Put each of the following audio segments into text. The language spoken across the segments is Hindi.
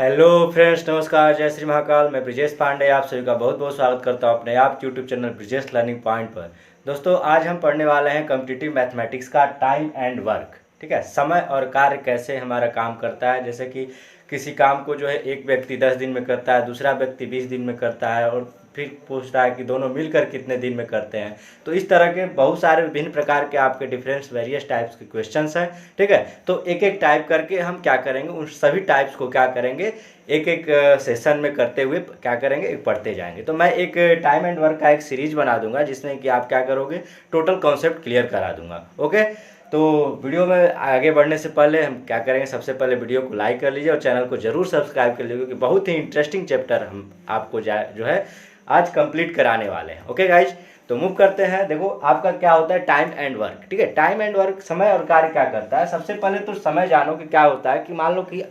हेलो फ्रेंड्स, नमस्कार, जय श्री महाकाल। मैं ब्रिजेश पांडे आप सभी का बहुत बहुत स्वागत करता हूं अपने आप YouTube channel Brijesh learning point पर। दोस्तों, आज हम पढ़ने वाले हैं कॉम्पिटिटिव मैथमेटिक्स का टाइम एंड वर्क। ठीक है, समय और कार्य कैसे हमारा काम करता है। जैसे कि किसी काम को जो है एक व्यक्ति 10 दिन में करता है, दूसरा व्यक्ति 20 दिन में करता है, और फिर पूछता है कि दोनों मिलकर कितने दिन में करते हैं। तो इस तरह के बहुत सारे विभिन्न प्रकार के आपके डिफरेंस वेरियस टाइप्स के क्वेश्चंस हैं। ठीक है, तो एक एक टाइप करके हम क्या करेंगे, उन सभी टाइप्स को क्या करेंगे एक एक सेशन में करते हुए क्या करेंगे, पढ़ते जाएंगे। तो मैं एक टाइम एंड वर्क का एक सीरीज बना दूंगा जिसमें कि आप क्या करोगे, टोटल कॉन्सेप्ट क्लियर करा दूंगा। ओके, तो वीडियो में आगे बढ़ने से पहले हम क्या करेंगे, सबसे पहले वीडियो को लाइक कर लीजिए और चैनल को जरूर सब्सक्राइब कर लीजिए, क्योंकि बहुत ही इंटरेस्टिंग चैप्टर हम आपको जो है आज कंप्लीट कराने वाले हैं। ओके गाइज, तो मूव करते हैं। देखो, आपका क्या होता है टाइम एंड वर्क। ठीक है, टाइम एंड वर्क, समय और कार्य क्या करता है। सबसे पहले तो समय जानो कि क्या होता है। कि मान लो कि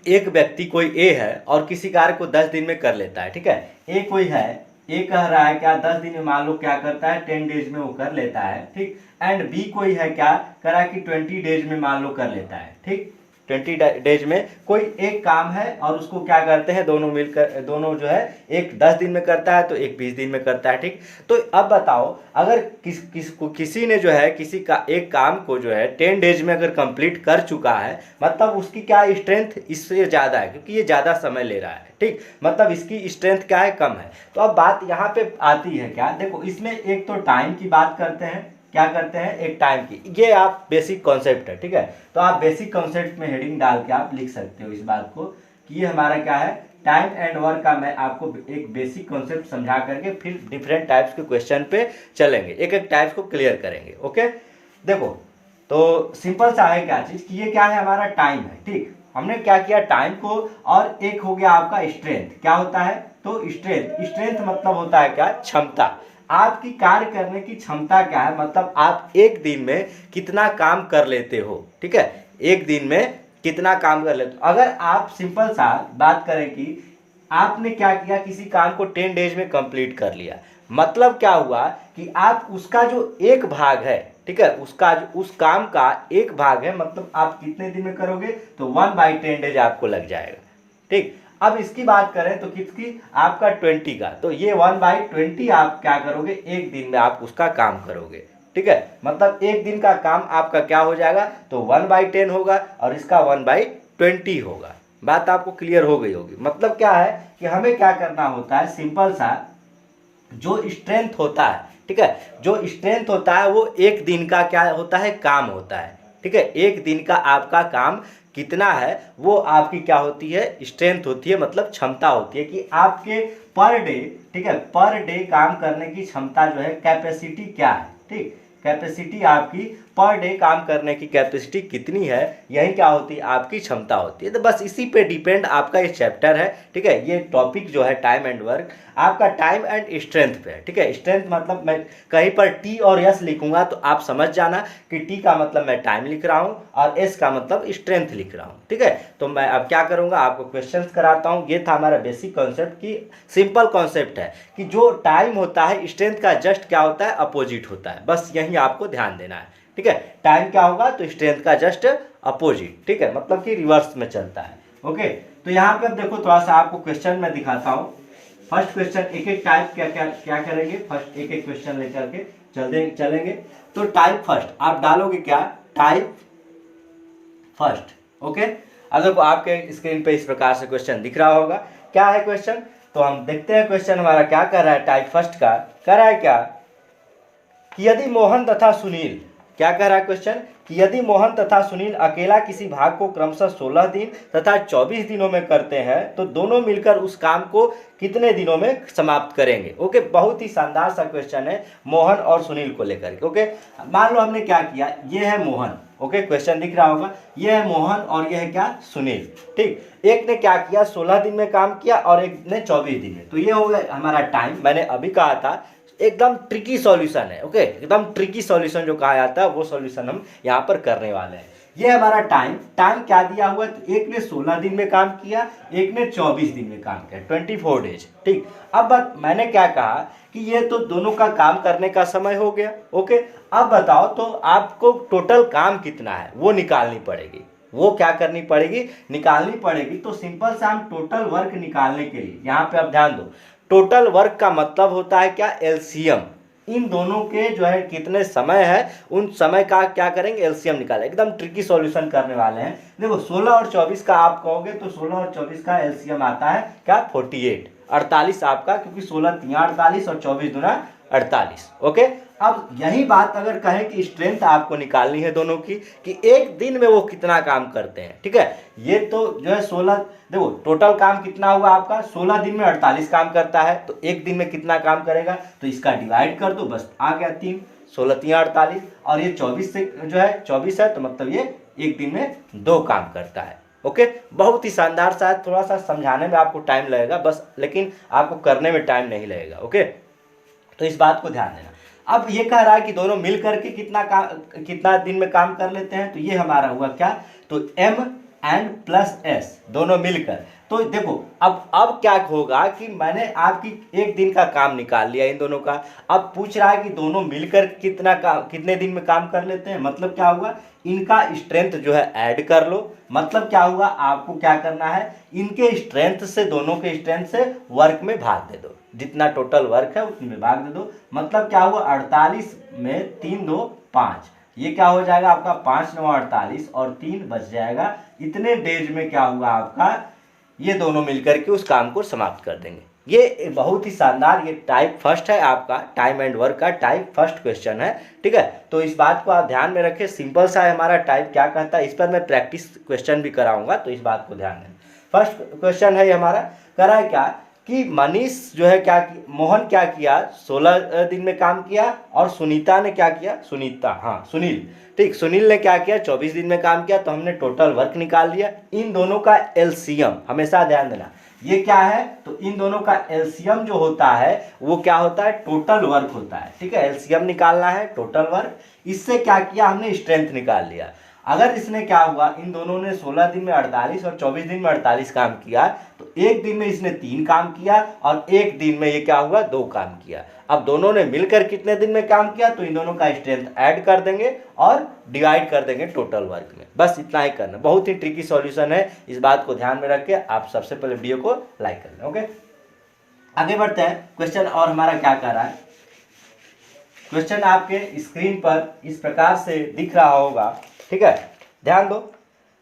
एक व्यक्ति कोई ए है और किसी कार्य को 10 दिन में कर लेता है। ठीक है, ए कोई है, ए कह रहा है क्या 10 दिन में मान लो क्या करता है 10 डेज में वो कर लेता है। ठीक, एंड बी कोई है क्या कह रहा है कि 20 डेज में मान लो कर लेता है। ठीक, 20 डेज में कोई एक काम है और उसको क्या करते हैं दोनों मिलकर, दोनों जो है एक 10 दिन में करता है तो एक 20 दिन में करता है। ठीक, तो अब बताओ, अगर किसी ने जो है किसी का एक काम को जो है 10 डेज में अगर कंप्लीट कर चुका है, मतलब उसकी क्या स्ट्रेंथ इससे ज़्यादा है, क्योंकि ये ज़्यादा समय ले रहा है। ठीक, मतलब इसकी स्ट्रेंथ क्या है, कम है। तो अब बात यहाँ पे आती है क्या, देखो इसमें एक तो टाइम की बात करते हैं, क्या करते हैं एक टाइम की, ये आप बेसिक कॉन्सेप्ट है। ठीक है, तो आप बेसिक कॉन्सेप्ट में हेडिंग डाल के आप लिख सकते हो इस बात को कि ये हमारा क्या है टाइम एंड वर्क का। मैं आपको एक बेसिक कॉन्सेप्ट समझा करके फिर डिफरेंट टाइप्स के क्वेश्चन पे चलेंगे, एक एक टाइप्स को क्लियर करेंगे। ओके, देखो तो सिंपल सा है क्या चीज कि ये क्या है हमारा टाइम है। ठीक, हमने क्या किया टाइम को, और एक हो गया आपका स्ट्रेंथ। क्या होता है, तो स्ट्रेंथ मतलब होता है क्या, क्षमता। आपकी कार्य करने की क्षमता क्या है, मतलब आप एक दिन में कितना काम कर लेते हो। ठीक है, एक दिन में कितना काम कर लेते हो। अगर आप सिंपल सा बात करें कि आपने क्या किया, किसी काम को 10 डेज में कंप्लीट कर लिया, मतलब क्या हुआ कि आप उसका जो एक भाग है, ठीक है, उसका उस काम का एक भाग है, मतलब आप कितने दिन में करोगे, तो 1/10 डेज आपको लग जाएगा। ठीक, अब इसकी बात करें तो किसकी, आपका 20 का, तो ये 1/20 आप क्या करोगे, एक दिन में आप उसका काम करोगे। ठीक है, मतलब एक दिन का काम आपका क्या हो जाएगा, तो 1/10 होगा और इसका 1/20 होगा। बात आपको क्लियर हो गई होगी। मतलब क्या है कि हमें क्या करना होता है, सिंपल सा जो स्ट्रेंथ होता है, ठीक है, जो स्ट्रेंथ होता है वो एक दिन का क्या होता है, काम होता है। ठीक है, एक दिन का आपका काम कितना है वो आपकी क्या होती है, स्ट्रेंथ होती है, मतलब क्षमता होती है कि आपके पर डे, ठीक है, पर डे काम करने की क्षमता जो है, कैपेसिटी क्या है। ठीक, कैपेसिटी आपकी पर डे काम करने की कैपेसिटी कितनी है, यही क्या होती है, आपकी क्षमता होती है। तो बस इसी पे डिपेंड आपका ये चैप्टर है। ठीक है, ये टॉपिक जो है टाइम एंड वर्क आपका टाइम एंड स्ट्रेंथ पे है। ठीक है, स्ट्रेंथ मतलब मैं कहीं पर टी और एस लिखूंगा तो आप समझ जाना कि टी का मतलब मैं टाइम लिख रहा हूं और एस का मतलब स्ट्रेंथ लिख रहा हूं। ठीक है, तो मैं अब क्या करूंगा, आपको क्वेश्चंस कराता हूं। ये था हमारा बेसिक कॉन्सेप्ट की, सिंपल कॉन्सेप्ट है कि जो टाइम होता है स्ट्रेंथ का जस्ट क्या होता है, अपोजिट होता है। बस यही आपको ध्यान देना है। ठीक है, टाइम क्या होगा, तो स्ट्रेंथ का जस्ट अपोजिट। ठीक है, मतलब कि रिवर्स में चलता है। ओके, तो यहाँ पे अब देखो थोड़ा सा आपको क्वेश्चन में दिखाता हूँ। फर्स्ट क्वेश्चन, एक एक टाइप क्या करेंगे, फर्स्ट एक एक क्वेश्चन लेकर के चलेंगे। तो टाइप फर्स्ट आप डालोगे क्या, टाइप फर्स्ट। ओके, अब देखो आपके स्क्रीन पे इस प्रकार से क्वेश्चन दिख रहा होगा। क्या है क्वेश्चन, तो हम देखते हैं क्वेश्चन हमारा क्या कर रहा है। टाइप फर्स्ट का कह रहा है क्या कि यदि मोहन तथा सुनील, क्या कह रहा है क्वेश्चन कि यदि मोहन तथा सुनील अकेला किसी भाग को क्रमशः 16 दिन तथा 24 दिनों में करते हैं तो दोनों मिलकर उस काम को कितने दिनों में समाप्त करेंगे। ओके, बहुत ही शानदार सा क्वेश्चन है मोहन और सुनील को लेकर के। ओके, मान लो हमने क्या किया, ये है मोहन। ओके, क्वेश्चन दिख रहा होगा, ये है मोहन और ये है क्या, सुनील। ठीक, एक ने क्या किया 16 दिन में काम किया और एक ने 24 दिन में। तो ये हो गया हमारा टाइम। मैंने अभी कहा था एकदम ट्रिकी सॉल्यूशन है। ओके, एकदम ट्रिकी सॉल्यूशन जो कहा जाता है वो सॉल्यूशन हम यहाँ पर करने वाले हैं। ये हमारा टाइम क्या दिया हुआ है, तो एक ने 16 दिन में काम किया, एक ने 24 दिन में काम किया, 24 डेज। ठीक, अब मैंने क्या कहा कि ये तो दोनों का काम करने का समय हो गया। ओके, अब बताओ तो आपको टोटल काम कितना है वो निकालनी पड़ेगी। वो क्या करनी पड़ेगी, निकालनी पड़ेगी। तो सिंपल सा हम टोटल वर्क निकालने के लिए यहाँ पे अब ध्यान दो, टोटल वर्क का मतलब होता है क्या, एलसीएम। इन दोनों के जो है कितने समय है, उन समय का क्या करेंगे, एलसीएम निकालें। एकदम ट्रिकी सॉल्यूशन करने वाले हैं। देखो 16 और 24 का आप कहोगे तो 16 और 24 का एलसीएम आता है क्या, 48, 48 आपका, क्योंकि 16 3 48 और 24 दूना 48। ओके, अब यही बात अगर कहें कि स्ट्रेंथ आपको निकालनी है दोनों की, कि एक दिन में वो कितना काम करते हैं। ठीक है, ये तो जो है 16, देखो टोटल काम कितना हुआ आपका, 16 दिन में 48 काम करता है, तो एक दिन में कितना काम करेगा, तो इसका डिवाइड कर दो, बस आ गया 3, 16 3 48, और ये 24 से जो है 24 है, तो मतलब ये एक दिन में 2 काम करता है। ओके, बहुत ही शानदार। शायद थोड़ा सा समझाने में आपको टाइम लगेगा बस, लेकिन आपको करने में टाइम नहीं लगेगा। ओके, तो इस बात को ध्यान देना। अब ये कह रहा है कि दोनों मिल करके कितना दिन में काम कर लेते हैं, तो ये हमारा हुआ क्या, तो m एंड प्लस एस दोनों मिलकर। तो देखो अब क्या होगा कि मैंने आपकी एक दिन का काम निकाल लिया इन दोनों का। अब पूछ रहा है कि दोनों मिलकर कितने दिन में काम कर लेते हैं, मतलब क्या हुआ, इनका स्ट्रेंथ जो है ऐड कर लो। मतलब क्या हुआ, आपको क्या करना है, इनके स्ट्रेंथ से, दोनों के स्ट्रेंथ से वर्क में भाग दे दो, जितना टोटल वर्क है उसमें भाग दे दो। मतलब क्या हुआ, 48 में 3 2 5, ये क्या हो जाएगा आपका 5 9 48 और 3 बच जाएगा। इतने डेज में क्या हुआ आपका, ये दोनों मिलकर के उस काम को समाप्त कर देंगे। ये बहुत ही शानदार, ये टाइप फर्स्ट है आपका, टाइम एंड वर्क का टाइप फर्स्ट क्वेश्चन है। ठीक है, तो इस बात को आप ध्यान में रखें। सिंपल सा है हमारा टाइप क्या कहता है, इस पर मैं प्रैक्टिस क्वेश्चन भी कराऊंगा, तो इस बात को ध्यान दें। फर्स्ट क्वेश्चन है हमारा, करा है क्या कि मनीष जो है क्या, मोहन क्या किया, 16 दिन में काम किया, और सुनीता ने क्या किया, सुनील, ठीक, सुनील ने क्या किया, 24 दिन में काम किया। तो हमने टोटल वर्क निकाल लिया। इन दोनों का एलसीएम हमेशा ध्यान देना, ये क्या है, तो इन दोनों का एलसीएम जो होता है वो क्या होता है, टोटल वर्क होता है। ठीक है, एलसीएम निकालना है, टोटल वर्क। इससे क्या किया हमने, स्ट्रेंथ निकाल लिया। अगर इसने क्या हुआ, इन दोनों ने 16 दिन में 48 और 24 दिन में 48 काम किया, तो एक दिन में इसने 3 काम किया और एक दिन में ये क्या हुआ, 2 काम किया। अब दोनों ने मिलकर कितने दिन में काम किया, तो इन दोनों का स्ट्रेंथ ऐड कर देंगे और डिवाइड कर देंगे टोटल वर्क में। बस इतना ही करना, बहुत ही ट्रिकी सॉल्यूशन है। इस बात को ध्यान में रख के आप सबसे पहले वीडियो को लाइक कर लें। ओके, आगे बढ़ते हैं। क्वेश्चन और हमारा क्या कर रहा है, क्वेश्चन आपके स्क्रीन पर इस प्रकार से दिख रहा होगा। ठीक है, ध्यान दो।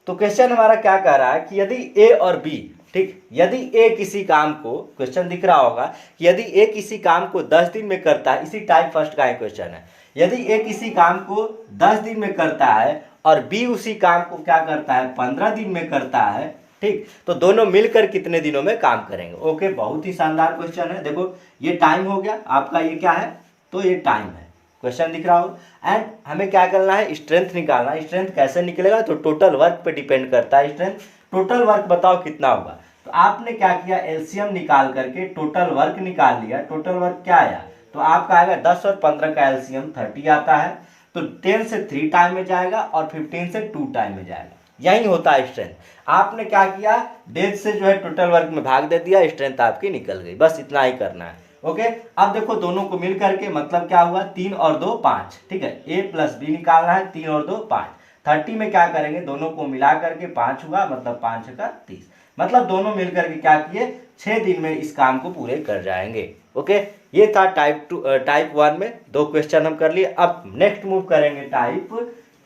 तो क्वेश्चन हमारा क्या कह रहा है कि यदि ए और बी, ठीक, यदि ए किसी काम को, क्वेश्चन दिख रहा होगा कि यदि ए किसी काम को 10 दिन में करता है, इसी टाइप फर्स्ट का क्वेश्चन है। यदि ए किसी काम को 10 दिन में करता है और बी उसी काम को क्या करता है, 15 दिन में करता है, ठीक, तो दोनों मिलकर कितने दिनों में काम करेंगे। ओके, बहुत ही शानदार क्वेश्चन है। देखो ये टाइम हो गया आपका, ये क्या है, तो ये टाइम है, क्वेश्चन दिख रहा हो। एंड हमें क्या करना है, स्ट्रेंथ निकालना है। स्ट्रेंथ कैसे निकलेगा, तो टोटल वर्क पे डिपेंड करता है स्ट्रेंथ। टोटल वर्क बताओ कितना होगा, तो आपने क्या किया, एलसीएम निकाल करके टोटल वर्क निकाल लिया। टोटल वर्क क्या आया, तो आपका आएगा 10 और 15 का एलसीएम 30 आता है। तो 10 से 3 टाइम में जाएगा और 15 से 2 टाइम में जाएगा। यही होता है स्ट्रेंथ। आपने क्या किया, डेज से जो है टोटल वर्क में भाग दे दिया, स्ट्रेंथ आपकी निकल गई। बस इतना ही करना है। ओके, अब देखो दोनों को मिल करके मतलब क्या हुआ, 3 और 2 5। ठीक है, ए प्लस बी निकालना है, 3 और 2 5। 30 में क्या करेंगे, दोनों को मिला करके 5 हुआ, मतलब 5 का 30। मतलब दोनों मिलकर के क्या किए, 6 दिन में इस काम को पूरे कर जाएंगे। ओके, ये था टाइप 1 में 2 क्वेश्चन हम कर लिए। अब नेक्स्ट मूव करेंगे टाइप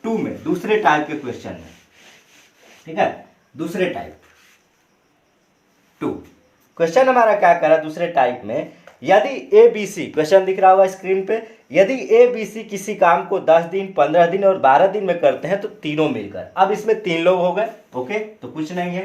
2 में, दूसरे टाइप के क्वेश्चन में। ठीक है, दूसरे टाइप 2 क्वेश्चन हमारा क्या करा दूसरे टाइप में, यदि ए बी सी, क्वेश्चन दिख रहा होगा स्क्रीन पे, यदि ए बी सी किसी काम को 10 दिन 15 दिन और 12 दिन में करते हैं, तो तीनों मिलकर। अब इसमें 3 लोग हो गए। ओके, तो कुछ नहीं है,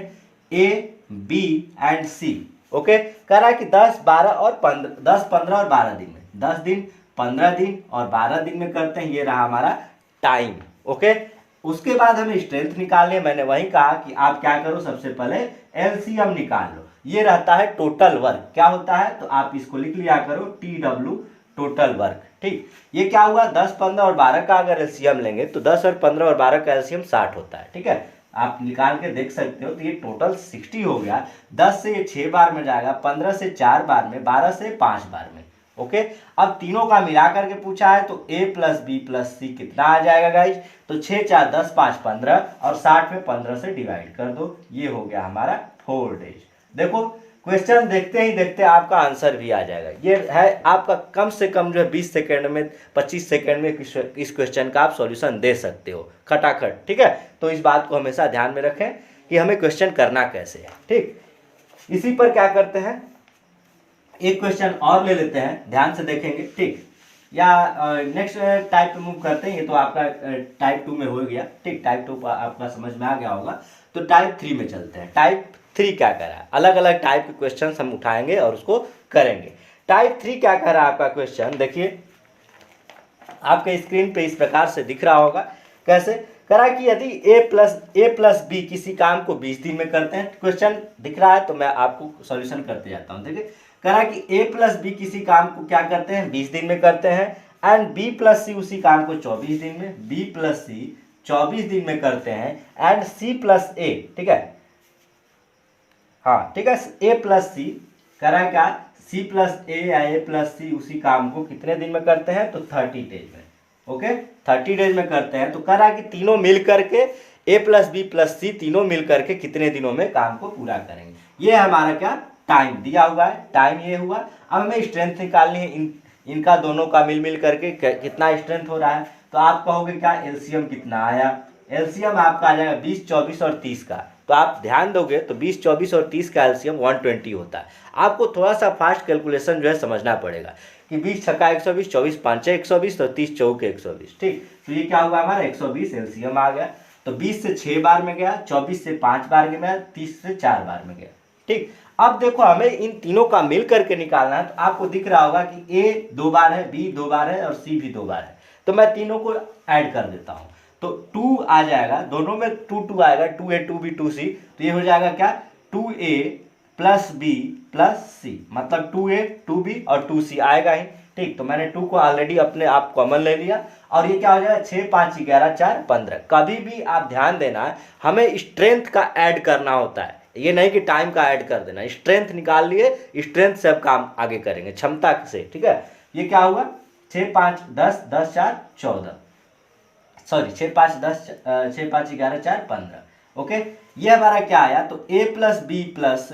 A B and C. Okay, कह रहा है कि 10 12 और 15, 10 15 और 12 दिन में, 10 दिन 15 दिन और 12 दिन में करते हैं। ये रहा हमारा टाइम। ओके, उसके बाद हमें स्ट्रेंथ निकालनी है। मैंने वही कहा कि आप क्या करो, सबसे पहले एलसीएम निकाल लो। ये रहता है टोटल वर्क। क्या होता है, तो आप इसको लिख लिया करो, TW टोटल वर्क। ठीक, ये क्या हुआ, 10 15 और 12 का अगर एलसीएम लेंगे तो 10 और 15 और 12 का एलसीएम 60 होता है। ठीक है, आप निकाल के देख सकते हो। तो ये टोटल 60 हो गया। 10 से ये 6 बार में जाएगा, 15 से 4 बार में, 12 से 5 बार में। ओके। अब तीनों का मिला करके पूछा है तो a प्लस बी प्लस सी कितना आ जाएगा गाइज, तो 6 4 10 5 15 और 60 में 15 से डिवाइड कर दो, ये हो गया हमारा 4 डेज। देखो क्वेश्चन देखते ही देखते आपका आंसर भी आ जाएगा। ये है आपका कम से कम जो है 20 सेकेंड में 25 सेकेंड में इस क्वेश्चन का आप सॉल्यूशन दे सकते हो खटाखट, ठीक है। तो इस बात को हमेशा ध्यान में रखें कि हमें क्वेश्चन करना कैसे है, ठीक। इसी पर क्या करते हैं, एक क्वेश्चन और ले लेते हैं, ध्यान से देखेंगे, ठीक। या नेक्स्ट टाइप पे मूव करते हैं, ये तो आपका टाइप 2 में हो गया, ठीक। टाइप 2 आपका समझ में आ गया होगा, तो टाइप 3 में चलते हैं। टाइप 3 क्या कह रहा है, अलग अलग टाइप के क्वेश्चन हम उठाएंगे और उसको करेंगे। टाइप 3 क्या कह रहा है आपका क्वेश्चन, देखिए आपके स्क्रीन पे इस प्रकार से दिख रहा होगा। कैसे करा कि यदि a प्लस बी किसी काम को 20 दिन में करते हैं, क्वेश्चन दिख रहा है तो मैं आपको सॉल्यूशन करते जाता हूं। देखिए करा कि a प्लस बी किसी काम को क्या करते हैं 20 दिन में करते हैं, एंड b प्लस सी उसी काम को 24 दिन में, b प्लस सी 24 दिन में करते हैं, एंड c प्लस a, ठीक है, हाँ ठीक है, a प्लस सी करा क्या, c प्लस a या a प्लस सी उसी काम को कितने दिन में करते हैं, तो 30 डेज में, ओके 30 डेज में करते हैं। तो करा कि तीनों मिल करके a प्लस बी प्लस सी तीनों मिल करके कितने दिनों में काम को पूरा करेंगे, ये हमारा क्या टाइम दिया हुआ है, टाइम ये हुआ। अब हमें स्ट्रेंथ निकालनी है, इनका दोनों का मिल करके कितना स्ट्रेंथ हो रहा है, तो आप कहोगे क्या एलसीएम कितना आया, एलसीएम आपका आ जाएगा 20 24 और 30 का, तो आप ध्यान दोगे तो 20 24 और 30 का एलसीएम 120 होता है। आपको थोड़ा सा फास्ट कैलकुलेशन जो है समझना पड़ेगा कि 20 छक्का 120, 24 पाँचे 120, तो 30 चौके 120, ठीक। तो ये क्या हुआ हमारा 120 एलसीएम आ गया। तो 20 से 6 बार में गया, 24 से 5 बार में गया, 30 से 4 बार में गया, ठीक। अब देखो हमें इन तीनों का मिल करके निकालना है, तो आपको दिख रहा होगा कि a 2 बार है, b 2 बार है और c भी 2 बार है। तो मैं तीनों को ऐड कर देता हूं, तो 2 आ जाएगा, दोनों में 2 2 आएगा, 2a 2b 2c, तो ये हो जाएगा क्या 2a plus b plus c, मतलब 2a 2b और 2c आएगा ही, ठीक। तो मैंने 2 को ऑलरेडी अपने आप कॉमन ले लिया, और ये क्या हो जाएगा 6 5 11 4 15। कभी भी आप ध्यान देना है हमें स्ट्रेंथ का ऐड करना होता है, ये नहीं कि टाइम का ऐड कर देना। स्ट्रेंथ निकाल लिए, स्ट्रेंथ से अब काम आगे करेंगे क्षमता से, ठीक है। ये क्या हुआ 6 5 10 10 4 14, सॉरी 6 5 10 6 5 11 4 15, ओके। ये हमारा क्या आया, तो a प्लस बी प्लस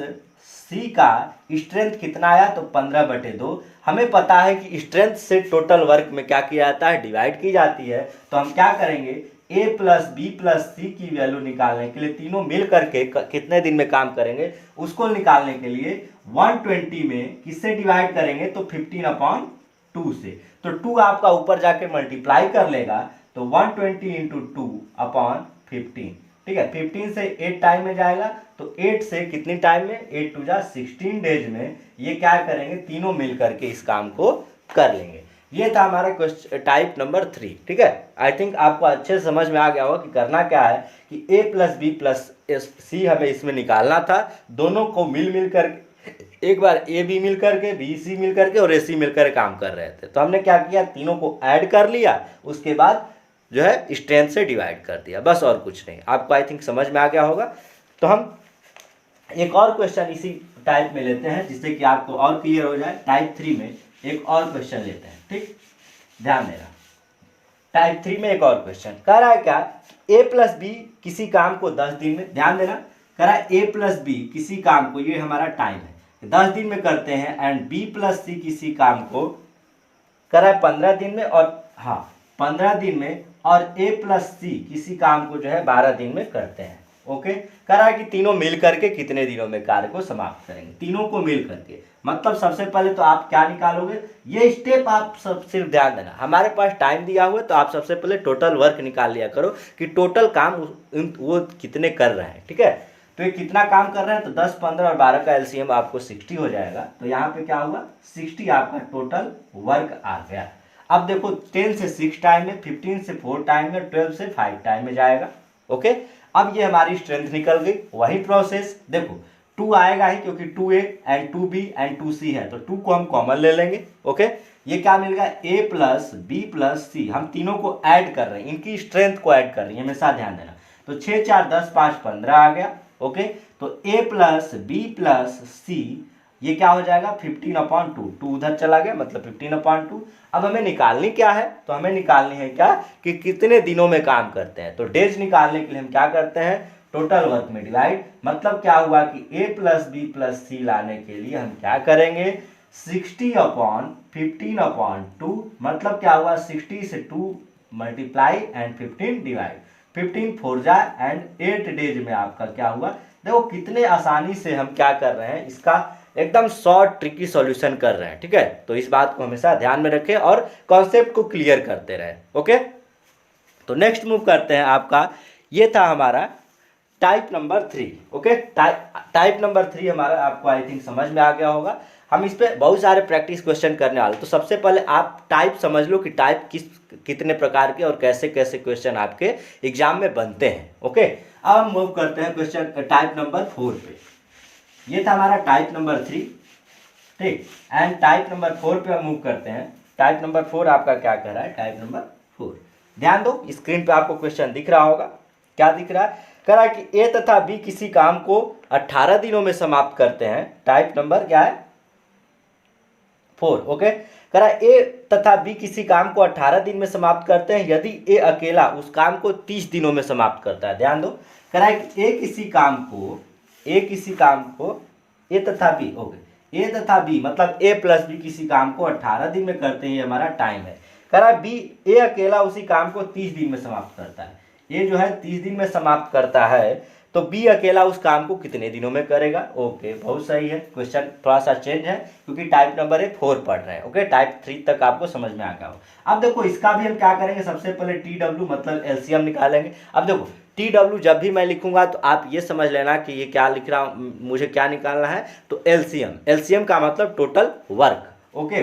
सी का स्ट्रेंथ कितना आया, तो 15/2। हमें पता है कि स्ट्रेंथ से टोटल वर्क में क्या किया जाता है, डिवाइड की जाती है। तो हम क्या करेंगे, a प्लस बी प्लस सी की वैल्यू निकालने के लिए तीनों मिल करके कितने दिन में काम करेंगे, उसको निकालने के लिए 120 में किससे डिवाइड करेंगे, तो 15/2 से। तो 2 आपका ऊपर जाके मल्टीप्लाई कर लेगा, तो 120 इंटू 2/15, ठीक है। 15 से 8 टाइम में जाएगा, तो 8 से कितनी टाइम में, 8 2 जा 16 डेज में ये क्या करेंगे, तीनों मिल करके इस काम को कर लेंगे। ये था हमारा क्वेश्चन टाइप नंबर 3, ठीक है। आई थिंक आपको अच्छे से समझ में आ गया होगा कि करना क्या है कि a प्लस बी प्लस सी हमें इसमें निकालना था। दोनों को मिल करके एक बार ए बी मिल करके, बी सी मिल करके और ए सी मिलकर काम कर रहे थे। तो हमने क्या किया, तीनों को ऐड कर लिया, उसके बाद जो है स्ट्रेंथ से डिवाइड कर दिया, बस और कुछ नहीं। आपको आई थिंक समझ में आ गया होगा। तो हम एक और क्वेश्चन इसी टाइप में लेते हैं जिससे कि आपको और क्लियर हो जाए। टाइप 3 में एक और क्वेश्चन लेते हैं, ठीक, ध्यान देना। टाइप 3 में एक और क्वेश्चन कह रहा है क्या, a प्लस बी किसी काम को 10 दिन में, ध्यान देना, कह रहा है a प्लस बी किसी काम को, ये हमारा टाइम है, 10 दिन में करते हैं, एंड b प्लस सी किसी काम को कह रहा है 15 दिन में, और हाँ 15 दिन में, और a प्लस सी किसी काम को जो है 12 दिन में करते हैं, ओके। कह रहा है कि तीनों मिल करके कितने दिनों में कार्य को समाप्त करेंगे, तीनों को मिल करके। मतलब सबसे पहले तो आप क्या निकालोगे, ये स्टेप आप सब सिर्फ ध्यान देना, हमारे पास टाइम दिया हुआ है, तो आप सबसे पहले टोटल वर्क निकाल लिया करो कि टोटल काम वो कितने कर रहे हैं, ठीक है। तो ये कितना काम कर रहे हैं, तो 10 15 और 12 का एलसीएम आपको 60 हो जाएगा। तो यहाँ पे क्या हुआ, 60 आपका टोटल वर्क आ गया। अब देखो 10 से 6 टाइम में, 15 से 4 टाइम में, 12 से 5 टाइम में जाएगा, ओके। अब ये हमारी स्ट्रेंथ निकल गई, वही प्रोसेस देखो 2 आएगा ही क्योंकि 2a and 2b and 2c है, तो 2 को हम कॉमन ले लेंगे, ओके। ये क्या मिलेगा, a प्लस बी प्लस सी, हम तीनों को ऐड कर रहे हैं, इनकी स्ट्रेंथ को ऐड कर रहे हैं, हमेशा ध्यान देना। तो 6 4 10 5 15 आ गया, ओके। तो a प्लस बी प्लस सी ये क्या हो जाएगा 15/2, 2 उधर चला गया मतलब 15/2। अब हमें निकालनी क्या है, तो हमें निकालनी है क्या कि कितने दिनों में काम करते हैं। तो डेज निकालने के लिए हम क्या करते हैं, टोटल वर्क में डिवाइड, मतलब क्या हुआ कि a + b + c लाने के लिए हम क्या करेंगे 60/15/2, मतलब क्या हुआ 60 से 2 मल्टीप्लाई एंड 15 डिवाइड, 15 4 जा एंड 8 डेज में आपका क्या हुआ। देखो कितने आसानी से हम क्या कर रहे हैं, इसका एकदम शॉर्ट ट्रिकी सॉल्यूशन कर रहे हैं। ठीक है, तो इस बात को हमेशा ध्यान में रखें और कॉन्सेप्ट को क्लियर करते रहें। ओके, तो नेक्स्ट मूव करते हैं आपका, ये था हमारा type number 3। Okay, type number 3 हमारा आपको आई थिंक समझ में आ गया होगा। हम इस पे बहुत सारे प्रैक्टिस क्वेश्चन करने वाले, तो सबसे पहले आप टाइप समझ लो कि टाइप कितने प्रकार के और कैसे कैसे क्वेश्चन आपके एग्जाम में बनते हैं। ओके, अब हम मूव करते हैं क्वेश्चन टाइप नंबर 4 पे। ये था हमारा टाइप नंबर 3, ठीक, एंड टाइप नंबर 4 पे हम मूव करते हैं। टाइप नंबर 4 आपका क्या कह रहा है, टाइप नंबर 4 ध्यान दो, स्क्रीन पे आपको क्वेश्चन दिख रहा होगा। क्या दिख रहा है, कह रहा है कि ए तथा बी किसी काम को 18 दिनों में समाप्त करते हैं। टाइप नंबर क्या है 4। ओके, कह रहा है ए तथा बी किसी काम को 18 दिन में समाप्त करते हैं यदि ए अकेला उस काम को 30 दिनों में समाप्त करता है। ध्यान दो, कह रहा है कि ए किसी काम को ए तथा बी, ओके, ए तथा बी मतलब ए + बी किसी काम को 18 दिन में करते हैं, हमारा टाइम है। कह रहा है बी ए अकेला उसी काम को 30 दिन में समाप्त करता है। ए जो है 30 दिन में समाप्त करता है, तो बी अकेला उस काम को कितने दिनों में करेगा। ओके, बहुत सही है, क्वेश्चन थोड़ा सा चेंज है क्योंकि टाइप नंबर 4 पढ़ रहे हैं। ओके, टाइप 3 तक आपको समझ में आ गया हो। अब देखो इसका भी हम क्या करेंगे, सबसे पहले TW मतलब LCM निकालेंगे। अब देखो TW जब भी मैं लिखूंगा तो आप ये समझ लेना कि ये क्या लिख रहा हूँ, मुझे क्या निकालना है, तो LCM का मतलब टोटल वर्क। ओके,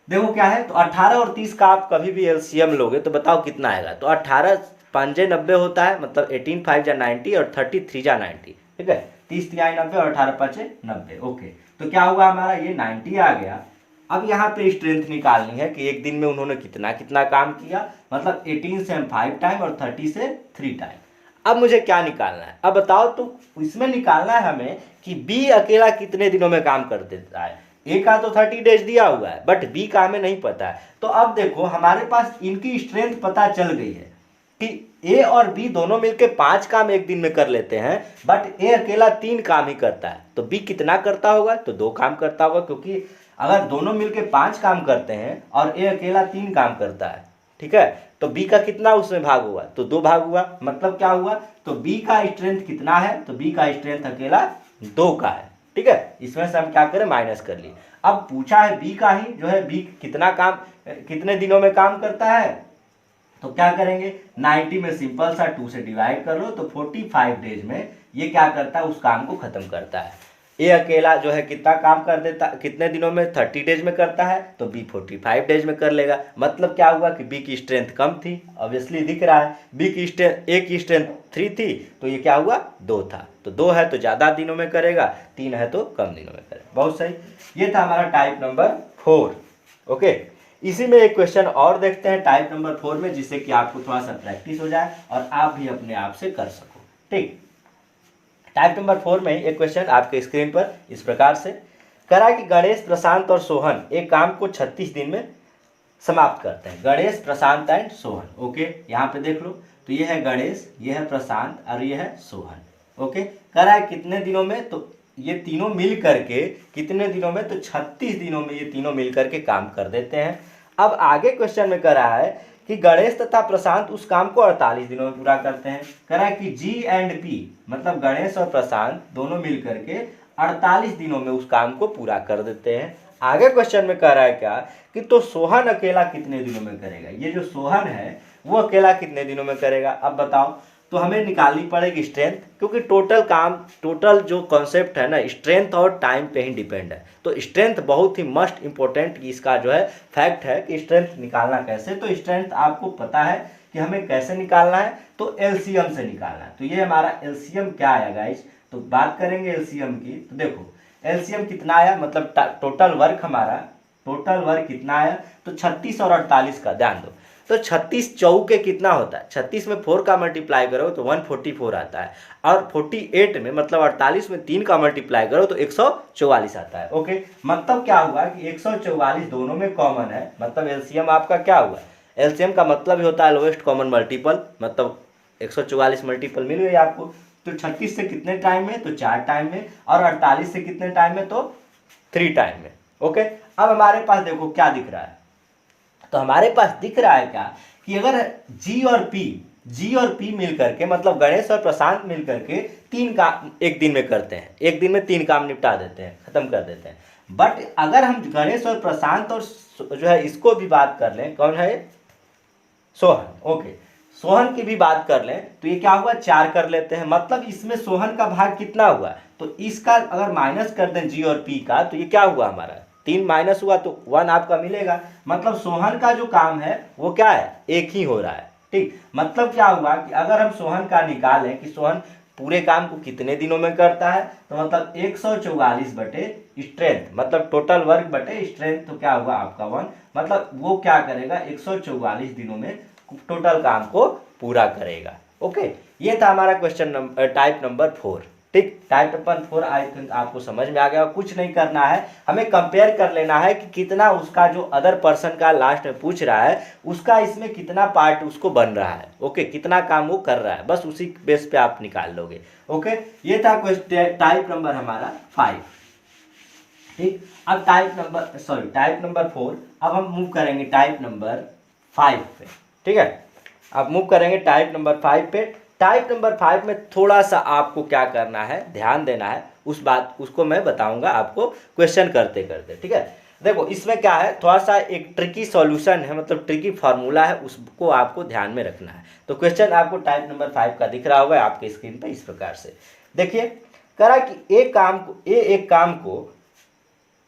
देखो क्या है, तो 18 और 30 का आप कभी भी LCM लोगे तो बताओ कितना आएगा। तो 18 5 90 होता है, मतलब 18 5 जा 90 और 33 जा 90। ठीक है, 30 3 90 और 18 5 90। ओके, तो क्या हुआ हमारा ये 90 आ गया। अब यहाँ पे स्ट्रेंथ निकालनी है कि एक दिन में उन्होंने कितना कितना काम किया, मतलब 18 से हम 5 टाइम और 30 से 3 टाइम। अब मुझे क्या निकालना है, अब बताओ, तो इसमें निकालना है हमें कि बी अकेला कितने दिनों में काम कर देता है। ए का तो 30 डेज दिया हुआ है, बट बी का हमें नहीं पता है। तो अब देखो हमारे पास इनकी स्ट्रेंथ पता चल गई है कि ए और बी दोनों मिलकर 5 काम एक दिन में कर लेते हैं, बट ए अकेला 3 काम ही करता है। तो बी कितना करता होगा, तो 2 काम करता होगा, क्योंकि अगर दोनों मिलकर 5 काम करते हैं और ए अकेला 3 काम करता है, ठीक है, तो बी का कितना उसमें भाग हुआ, तो 2 भाग हुआ। मतलब क्या हुआ, तो बी का स्ट्रेंथ कितना है, तो बी का स्ट्रेंथ अकेला 2 का है। ठीक है, इसमें से हम क्या करें, माइनस कर लिए। अब पूछा है बी का ही, जो है बी कितने दिनों में काम करता है, तो क्या करेंगे 90 में सिंपल सा 2 से डिवाइड कर लो, तो 45 डेज में ये क्या करता है, उस काम को खत्म करता है। ए अकेला जो है कितना काम कर देता, कितने दिनों में, 30 डेज में करता है, तो बी 45 डेज में कर लेगा। मतलब क्या हुआ कि बी की स्ट्रेंथ कम थी, ऑब्वियसली दिख रहा है, बी की स्ट्रेंथ, ए की स्ट्रेंथ 3 थी, तो ये क्या हुआ 2 था। तो 2 है तो ज़्यादा दिनों में करेगा, 3 है तो कम दिनों में करेगा। बहुत सही, ये था हमारा टाइप नंबर 4। ओके, इसी में एक क्वेश्चन और देखते हैं टाइप नंबर 4 में, जिससे कि आपको थोड़ा सा प्रैक्टिस हो जाए और आप भी अपने आप से कर सको। ठीक, टाइप नंबर 4 में एक क्वेश्चन आपके स्क्रीन पर इस प्रकार से करा कि गणेश, प्रशांत और सोहन एक काम को 36 दिन में समाप्त करते हैं। गणेश, प्रशांत एंड सोहन। ओके, यहाँ पे देख लो, तो ये है गणेश, ये है प्रशांत और ये है सोहन। ओके, करा है कितने दिनों में, तो ये तीनों मिल करके कितने दिनों में, तो 36 दिनों में ये तीनों मिल करके काम कर देते हैं। अब आगे क्वेश्चन में कह रहा है कि गणेश तथा प्रशांत उस काम को 48 दिनों में पूरा करते हैं। कह रहा है कि जी एंड पी मतलब गणेश और प्रशांत दोनों मिल करके 48 दिनों में उस काम को पूरा कर देते हैं। आगे क्वेश्चन में कह रहा है क्या कि तो सोहन अकेला कितने दिनों में करेगा। ये जो सोहन है वो अकेला कितने दिनों में करेगा, अब बताओ। तो हमें निकालनी पड़ेगी स्ट्रेंथ, क्योंकि टोटल जो कॉन्सेप्ट है ना, स्ट्रेंथ और टाइम पे ही डिपेंड है। तो स्ट्रेंथ बहुत ही मस्ट इंपॉर्टेंट इसका जो है फैक्ट है कि स्ट्रेंथ निकालना कैसे। तो स्ट्रेंथ आपको पता है कि हमें कैसे निकालना है, तो एलसीएम से निकालना है। तो ये हमारा एलसीएम क्या आया गाइस, तो बात करेंगे एलसीएम की। तो देखो एलसीएम कितना आया, मतलब टोटल वर्क कितना आया, तो 36 और 48 का ध्यान दो। तो 36 चौके कितना होता है, 36 में 4 का मल्टीप्लाई करो तो 144 आता है, और 48 में मतलब 48 में 3 का मल्टीप्लाई करो तो 144 आता है। ओके, मतलब क्या हुआ कि 144 दोनों में कॉमन है, मतलब एलसीएम आपका क्या हुआ, एलसीएम का मतलब ही होता है लोएस्ट कॉमन मल्टीपल, मतलब 144 मल्टीपल मिल गई आपको। तो 36 से कितने टाइम में, तो 4 टाइम में, और 48 से कितने टाइम में, तो 3 टाइम में। ओके, अब हमारे पास देखो क्या दिख रहा है, तो हमारे पास दिख रहा है क्या कि अगर जी और पी मिल करके, मतलब गणेश और प्रशांत मिल करके 3 काम एक दिन में करते हैं, एक दिन में 3 काम निपटा देते हैं, खत्म कर देते हैं। बट अगर हम गणेश और प्रशांत और जो है इसको भी बात कर लें, कौन है, सोहन, ओके, सोहन की भी बात कर लें तो ये क्या हुआ, 4 कर लेते हैं, मतलब इसमें सोहन का भाग कितना हुआ, तो इसका अगर माइनस कर दें जी और पी का, तो ये क्या हुआ हमारा 3 माइनस हुआ तो 1 आपका मिलेगा, मतलब सोहन का जो काम है वो क्या है, एक ही हो रहा है। ठीक, मतलब क्या हुआ कि अगर हम सोहन का निकालें कि सोहन पूरे काम को कितने दिनों में करता है, तो मतलब 144 बटे स्ट्रेंथ, मतलब टोटल वर्क बटे स्ट्रेंथ, तो क्या हुआ आपका 1, मतलब वो क्या करेगा 144 दिनों में टोटल काम को पूरा करेगा। ओके, ये था हमारा क्वेश्चन नंबर टाइप नंबर 4। ठीक, टाइप नंबर 4 आई थिंक आपको समझ में आ गया। कुछ नहीं करना है, हमें कंपेयर कर लेना है कि कितना उसका जो अदर पर्सन का लास्ट में पूछ रहा है उसका इसमें कितना पार्ट उसको बन रहा है। ओके, कितना काम वो कर रहा है, बस उसी बेस पे आप निकाल लोगे। ओके, ये था टाइप नंबर हमारा 5। ठीक, अब टाइप नंबर 4, अब हम मूव करेंगे टाइप नंबर 5 पे। ठीक है, अब मूव करेंगे टाइप नंबर 5 पे। टाइप नंबर 5 में थोड़ा सा आपको क्या करना है, ध्यान देना है, उसको मैं बताऊंगा आपको क्वेश्चन करते करते। ठीक है, देखो इसमें क्या है, थोड़ा सा एक ट्रिकी सॉल्यूशन है, मतलब ट्रिकी फार्मूला है, उसको आपको ध्यान में रखना है। तो क्वेश्चन आपको टाइप नंबर 5 का दिख रहा होगा आपके स्क्रीन पे, इस प्रकार से देखिए, करा कि एक काम को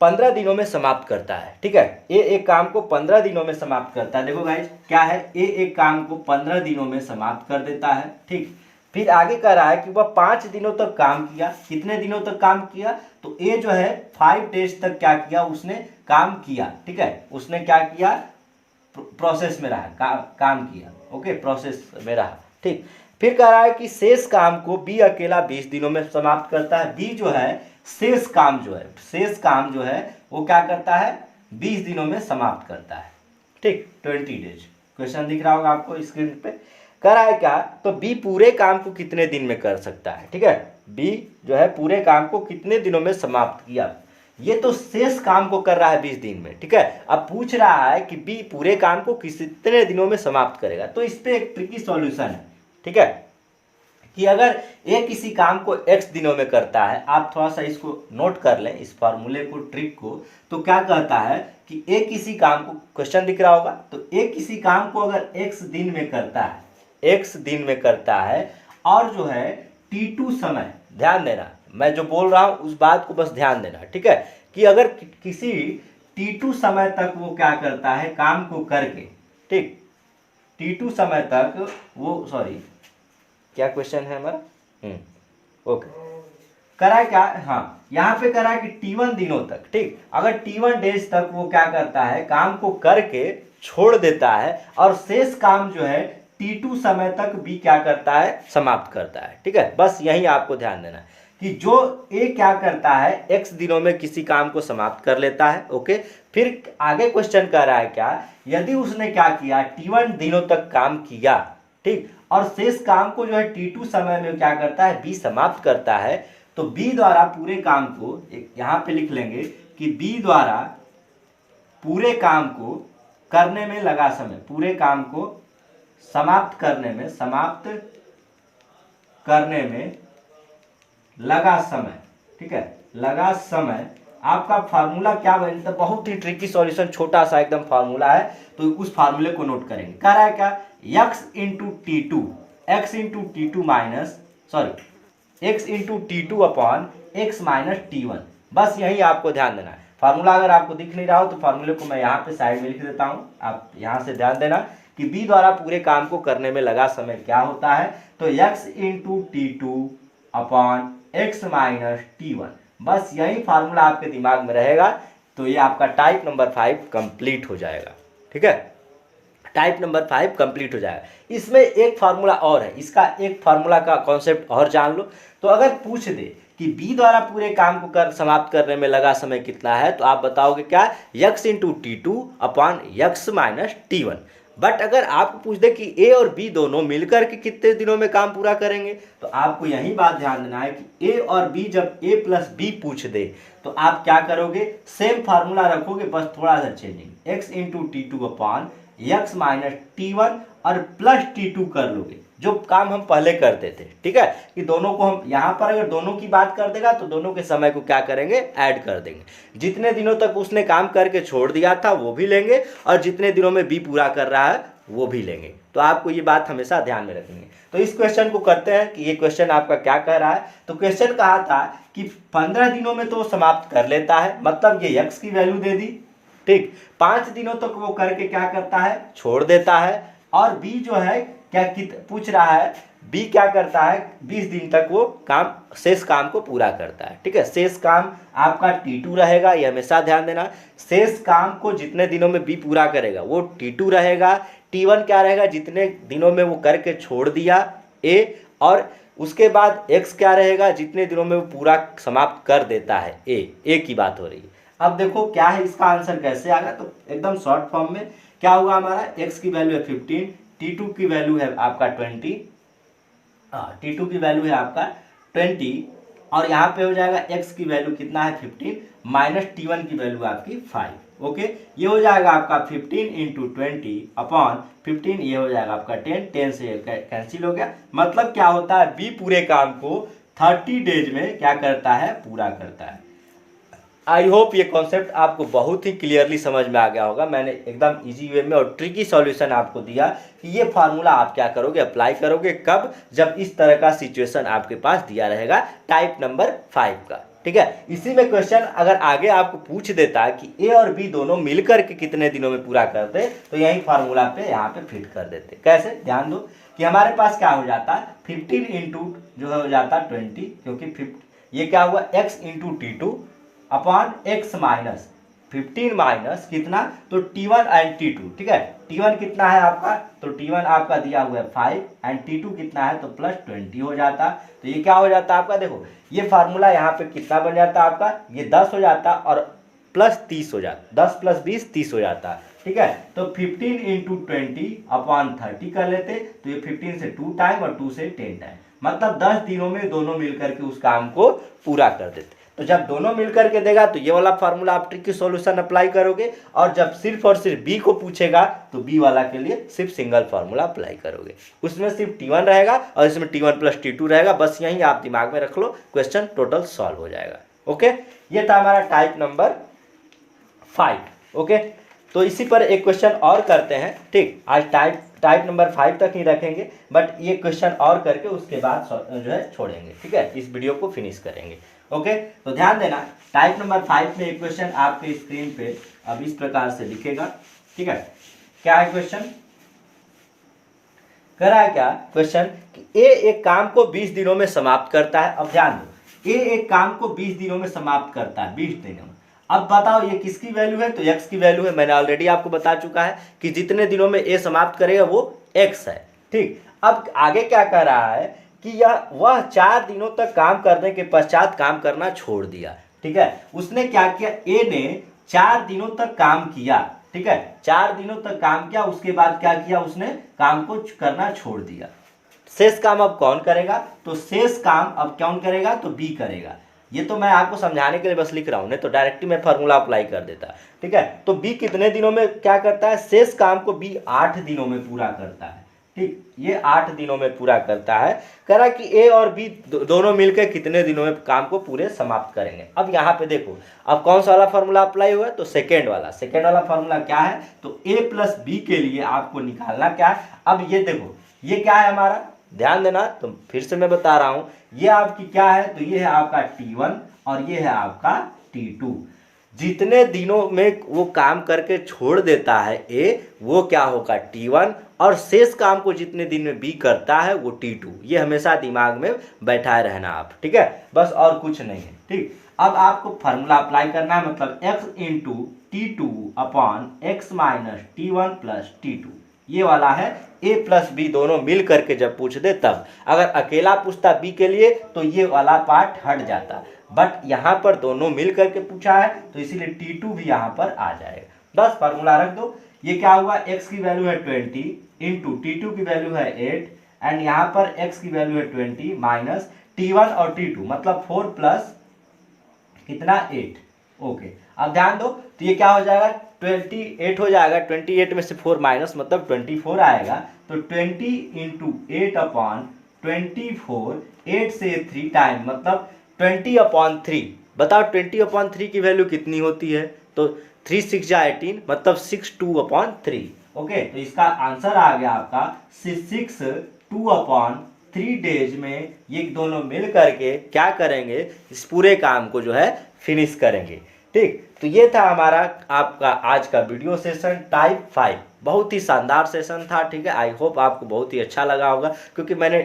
15 दिनों में समाप्त करता है। ठीक है, ए एक काम को 15 दिनों में समाप्त करता है। देखो गाइज क्या है, ए एक काम को 15 दिनों में समाप्त कर देता है। ठीक, फिर आगे कह रहा है कि वह 5 दिनों तक काम किया। कितने दिनों तक काम किया, तो ए जो है 5 डेज तक क्या किया, उसने काम किया। ठीक है, उसने क्या किया, प्रोसेस में रहा, काम किया। ओके, प्रोसेस में रहा। ठीक, फिर कह रहा है कि शेष काम को बी अकेला 20 दिनों में समाप्त करता है। बी जो है शेष काम जो है वो क्या करता है, 20 दिनों में समाप्त करता है। ठीक, 20 डेज। क्वेश्चन दिख रहा होगा आपको स्क्रीन पे। कह रहा है क्या, तो बी पूरे काम को कितने दिन में कर सकता है। ठीक है, बी जो है पूरे काम को कितने दिनों में समाप्त किया, ये तो शेष काम को कर रहा है 20 दिन में। ठीक है, अब पूछ रहा है कि बी पूरे काम को कितने दिनों में समाप्त करेगा, तो इस पे एक ट्रिकी सॉल्यूशन है। ठीक है, कि अगर ए किसी काम को x दिनों में करता है, आप थोड़ा सा इसको नोट कर लें, इस फार्मूले को, ट्रिक को, तो क्या कहता है कि ए किसी काम को, क्वेश्चन दिख रहा होगा, तो ए किसी काम को अगर x दिन में करता है, और जो है t2 समय, ध्यान देना मैं जो बोल रहा हूं उस बात को बस ध्यान देना। ठीक है, कि अगर किसी t2 समय तक वो क्या करता है, काम को करके, ठीक, t2 समय तक वो, सॉरी क्या क्वेश्चन है हमारा, ओके, करा क्या, हाँ यहाँ पे करा कि T1 दिनों तक। ठीक, अगर T1 डेज तक वो क्या करता है, काम को करके छोड़ देता है, और शेष काम जो है T2 समय तक भी क्या करता है, समाप्त करता है। ठीक है, बस यही आपको ध्यान देना है कि जो ए क्या करता है, x दिनों में किसी काम को समाप्त कर लेता है। ओके, फिर आगे क्वेश्चन कह रहा है क्या, यदि उसने क्या किया, T1 दिनों तक काम किया, ठीक, और शेष काम को जो है T2 समय में क्या करता है, बी समाप्त करता है, तो बी द्वारा पूरे काम को, यहां पे लिख लेंगे कि बी द्वारा पूरे काम को करने में लगा समय, पूरे काम को समाप्त करने में लगा समय। ठीक है, लगा समय, आपका फार्मूला क्या बनता है, बहुत ही ट्रिकी सॉल्यूशन, छोटा सा एकदम फार्मूला है, तो उस फार्मूले को नोट करेंगे। कह रहा है क्या, x into T2 upon x minus T1। बस यही आपको ध्यान देना है। फार्मूला अगर आपको दिख नहीं रहा हो तो फार्मूले को मैं यहाँ पे साइड में लिख देता हूँ, आप यहाँ से ध्यान देना कि b द्वारा पूरे काम को करने में लगा समय क्या होता है, तो x into T2 upon x minus T1। बस यही फार्मूला आपके दिमाग में रहेगा, तो ये आपका टाइप नंबर 5 कंप्लीट हो जाएगा। ठीक है, टाइप नंबर 5 कंप्लीट हो जाएगा। इसमें एक फार्मूला और है, इसका एक फार्मूला का कॉन्सेप्ट और जान लो। तो अगर पूछ दे कि बी द्वारा पूरे काम को समाप्त करने में लगा समय कितना है, तो आप बताओगे क्या, x into T two upon x minus T one. But अगर आपको पूछ दे कि ए और बी दोनों मिलकर के कितने दिनों में काम पूरा करेंगे, तो आपको यही बात ध्यान देना है कि ए और बी, जब ए प्लस बी पूछ दे तो आप क्या करोगे, सेम फार्मूला रखोगे, बस थोड़ा सा changing, x into T two upon x minus T one और प्लस टी टू कर लोगे, जो काम हम पहले करते थे। ठीक है, कि दोनों को हम यहाँ पर अगर दोनों की बात कर देगा तो दोनों के समय को क्या करेंगे, ऐड कर देंगे। जितने दिनों तक उसने काम करके छोड़ दिया था वो भी लेंगे, और जितने दिनों में बी पूरा कर रहा है वो भी लेंगे। तो आपको ये बात हमेशा ध्यान में रखनी है। तो इस क्वेश्चन को करते हैं कि ये क्वेश्चन आपका क्या कह रहा है। तो क्वेश्चन कहा था कि 15 दिनों में तो वो समाप्त कर लेता है, मतलब ये x की वैल्यू दे दी। ठीक, 5 दिनों तक वो करके क्या करता है, छोड़ देता है। और बी जो है क्या पूछ रहा है, बी क्या करता है, 20 दिन तक वो काम, शेष काम को पूरा करता है। ठीक है, शेष काम आपका T2 रहेगा, ये हमेशा ध्यान देना। शेष काम को जितने दिनों में बी पूरा करेगा वो T2 रहेगा। T1 क्या रहेगा, जितने दिनों में वो करके छोड़ दिया ए, और उसके बाद x क्या रहेगा, जितने दिनों में वो पूरा समाप्त कर देता है ए की बात हो रही है। अब देखो क्या है इसका आंसर कैसे आएगा, तो एकदम शॉर्ट फॉर्म में क्या होगा, हमारा x की वैल्यू है 15, T2 की वैल्यू है आपका 20, T2 की वैल्यू है आपका 20, और यहाँ पे हो जाएगा x की वैल्यू कितना है 15 माइनस T1 की वैल्यू आपकी 5। ओके, ये हो जाएगा आपका 15 इंटू 20 अपॉन 15, ये हो जाएगा आपका 10 से कैंसिल हो गया। मतलब क्या होता है, बी पूरे काम को 30 डेज में क्या करता है, पूरा करता है। आई होप ये कॉन्सेप्ट आपको बहुत ही क्लियरली समझ में आ गया होगा। मैंने एकदम इजी वे में और ट्रिकी सॉल्यूशन आपको दिया कि ये फार्मूला आप क्या करोगे, अप्लाई करोगे कब, जब इस तरह का सिचुएशन आपके पास दिया रहेगा टाइप नंबर 5 का। ठीक है, इसी में क्वेश्चन अगर आगे आपको पूछ देता है कि ए और बी दोनों मिलकर के कितने दिनों में पूरा करते, तो यही फार्मूला पे यहाँ पे फिट कर देते। कैसे, ध्यान दो कि हमारे पास क्या हो जाता है, 15 इंटू जो हो जाता है 20, क्योंकि ये क्या हुआ, x into T2 upon x minus 15 minus कितना, तो T1 एंड T2। ठीक है, T1 कितना है आपका, तो T1 आपका दिया हुआ है 5 एंड T2 कितना है, तो प्लस 20 हो जाता। तो ये क्या हो जाता आपका, देखो ये फार्मूला यहाँ पे कितना बन जाता आपका, ये 10 हो जाता और प्लस 30 हो जाता, 10 प्लस 20 30 हो जाता। ठीक है, तो 15 इंटू 20 अपॉन 30 कर लेते, तो ये 15 से 2 टाइम और 2 से 10 टाइम, मतलब 10 दिनों में दोनों मिलकर के उस काम को पूरा कर देते। तो जब दोनों मिलकर के देगा तो ये वाला फार्मूला आप ट्रिकी सॉल्यूशन अप्लाई करोगे, और जब सिर्फ और सिर्फ बी को पूछेगा तो बी वाला के लिए सिर्फ सिंगल फार्मूला अप्लाई करोगे। उसमें सिर्फ T1 रहेगा और इसमें T1 प्लस T2 रहेगा, बस यही आप दिमाग में रख लो, क्वेश्चन टोटल सॉल्व हो जाएगा। ओके, ये था हमारा टाइप नंबर 5। ओके, तो इसी पर एक क्वेश्चन और करते हैं। ठीक, आज टाइप नंबर 5 तक ही रखेंगे, बट ये क्वेश्चन और करके उसके बाद जो है छोड़ेंगे। ठीक है, इस वीडियो को फिनिश करेंगे। ओके, तो ध्यान देना, टाइप नंबर 5 में एक क्वेश्चन आपके स्क्रीन पे अब इस प्रकार से दिखेगा। ठीक है, क्या है क्वेश्चन, कह रहा है क्या क्वेश्चन कि ए एक काम को 20 दिनों में समाप्त करता है। अब ध्यान दो, ए एक काम को 20 दिनों में समाप्त करता है, 20 दिनों में। अब बताओ ये किसकी वैल्यू है, तो x की वैल्यू है। मैंने ऑलरेडी आपको बता चुका है कि जितने दिनों में ए समाप्त करेगा वो x है। ठीक, अब आगे क्या कह रहा है कि वह 4 दिनों तक काम करने के पश्चात काम करना छोड़ दिया। ठीक है, उसने क्या किया, ए ने 4 दिनों तक काम किया। ठीक है, 4 दिनों तक काम किया, उसके बाद क्या किया, उसने काम को करना छोड़ दिया। शेष काम अब कौन करेगा, तो शेष काम अब कौन करेगा, तो बी करेगा। ये तो मैं आपको समझाने के लिए बस लिख रहा हूँ, नहीं तो डायरेक्टली मैं फार्मूला अप्लाई कर देता। ठीक है, तो बी कितने दिनों में क्या करता है, शेष काम को बी 8 दिनों में पूरा करता है। ठीक, ये 8 दिनों में पूरा करता है। कह रहा कि ए और बी दोनों मिलकर कितने दिनों में काम को पूरे समाप्त करेंगे। अब यहाँ पे देखो, अब कौन सा वाला फार्मूला अप्लाई हुआ है, तो सेकेंड वाला फार्मूला क्या है, तो ए प्लस बी के लिए आपको निकालना क्या है। अब ये देखो, ये क्या है हमारा, ध्यान देना, तो फिर से मैं बता रहा हूं, ये आपकी क्या है, तो ये है आपका T1 और ये है आपका T2। जितने दिनों में वो काम करके छोड़ देता है ए, वो क्या होगा T1, और शेष काम को जितने दिन में बी करता है वो T2। ये हमेशा दिमाग में बैठाए रहना आप। ठीक है, बस और कुछ नहीं है। ठीक, अब आपको फार्मूला अप्लाई करना है, मतलब x into T2 upon x minus T1 plus T2। ये वाला है a प्लस बी दोनों मिल करके जब पूछ दे तब। अगर अकेला पूछता b के लिए तो ये वाला पार्ट हट जाता, बट यहाँ पर दोनों मिल करके पूछा है तो इसीलिए T2 भी यहाँ पर आ जाएगा। बस फार्मूला रख दो। ये क्या हुआ, x की वैल्यू है 20 इंटू T2 की वैल्यू है 8 एंड यहाँ पर x की वैल्यू है 20 माइनस T1 और T2 मतलब 4 प्लस कितना 8। ओके, अब ध्यान दो तो ये क्या हो जाएगा 28 हो जाएगा, 28 में से 4 माइनस मतलब 24 आएगा। तो 20 इंटू 8 अपॉन 24, 8 से 3 टाइम मतलब 20/3। बताओ 20/3 की वैल्यू कितनी होती है, तो 3 6 जा 18 मतलब 6 2/3। ओके, तो इसका आंसर आ गया आपका 6 2/3 डेज में ये दोनों मिल करके क्या करेंगे, इस पूरे काम को जो है फिनिश करेंगे। ठीक, तो ये था हमारा आपका आज का वीडियो सेशन टाइप 5। बहुत ही शानदार सेशन था। ठीक है, आई होप आपको बहुत ही अच्छा लगा होगा, क्योंकि मैंने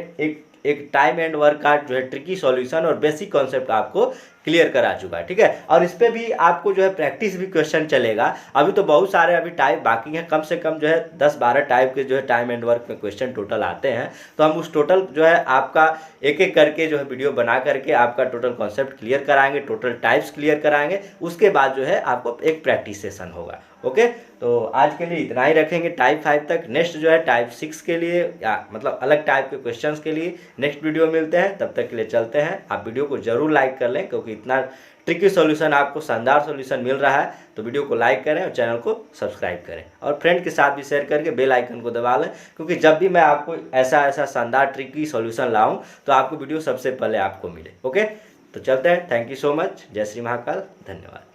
एक टाइम एंड वर्क का जो है ट्रिकी सॉल्यूशन और बेसिक कॉन्सेप्ट आपको क्लियर करा चुका है। ठीक है, और इस पे भी आपको जो है प्रैक्टिस भी क्वेश्चन चलेगा। अभी तो बहुत सारे अभी टाइप बाकी हैं, कम से कम जो है 10-12 टाइप के जो है टाइम एंड वर्क में क्वेश्चन टोटल आते हैं। तो हम उस टोटल जो है आपका एक एक करके जो है वीडियो बना करके आपका टोटल कॉन्सेप्ट क्लियर कराएंगे, टोटल टाइप्स क्लियर कराएंगे। उसके बाद जो है आपको एक प्रैक्टिस सेशन होगा। ओके, तो आज के लिए इतना ही रखेंगे टाइप 5 तक। नेक्स्ट जो है टाइप 6 के लिए या मतलब अलग टाइप के क्वेश्चंस के लिए नेक्स्ट वीडियो मिलते हैं। तब तक के लिए चलते हैं। आप वीडियो को जरूर लाइक कर लें, क्योंकि इतना ट्रिकी सॉल्यूशन आपको शानदार सॉल्यूशन मिल रहा है। तो वीडियो को लाइक करें और चैनल को सब्सक्राइब करें और फ्रेंड के साथ भी शेयर करके बेल आइकन को दबा लें, क्योंकि जब भी मैं आपको ऐसा शानदार ट्रिकी सॉल्यूशन लाऊं तो आपको वीडियो सबसे पहले आपको मिले। ओके, तो चलते हैं। Thank you so much. जय श्री महाकाल। धन्यवाद।